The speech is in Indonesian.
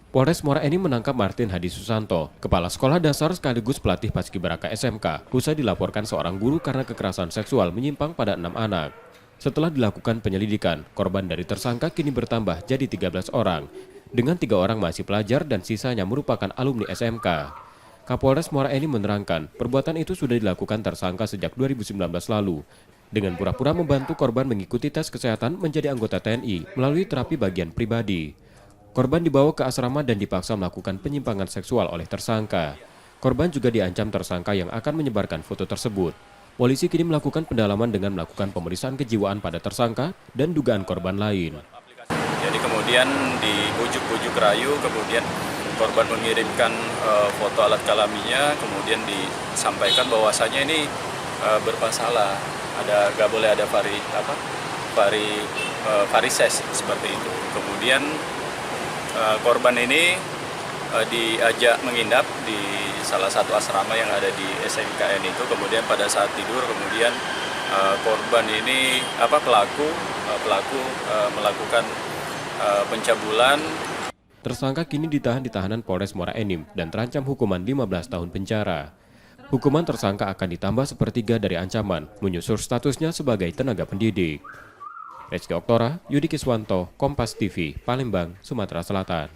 Polres Muara Enim menangkap Martin Hadi Susanto, kepala sekolah dasar sekaligus pelatih Paskibraka SMK, usai dilaporkan seorang guru karena kekerasan seksual menyimpang pada 6 anak. Setelah dilakukan penyelidikan, korban dari tersangka kini bertambah jadi 13 orang, dengan 3 orang masih pelajar dan sisanya merupakan alumni SMK. Kapolres Muara Enim menerangkan, perbuatan itu sudah dilakukan tersangka sejak 2019 lalu, dengan pura-pura membantu korban mengikuti tes kesehatan menjadi anggota TNI melalui terapi bagian pribadi. Korban dibawa ke asrama dan dipaksa melakukan penyimpangan seksual oleh tersangka. Korban juga diancam tersangka yang akan menyebarkan foto tersebut. Polisi kini melakukan pendalaman dengan melakukan pemeriksaan kejiwaan pada tersangka dan dugaan korban lain. Jadi kemudian dibujuk-bujuk rayu, kemudian korban mengirimkan foto alat kelaminnya, kemudian disampaikan bahwasanya ini bermasalah, nggak boleh ada varises seperti itu. Kemudian korban ini diajak menginap di salah satu asrama yang ada di SMKN itu. Kemudian pada saat tidur, kemudian korban ini pelaku melakukan pencabulan. Tersangka kini ditahan di tahanan Polres Muara Enim dan terancam hukuman 15 tahun penjara. Hukuman tersangka akan ditambah sepertiga dari ancaman, menyusul statusnya sebagai tenaga pendidik. Rizky Oktora, Yudi Kiswanto, Kompas TV, Palembang, Sumatera Selatan.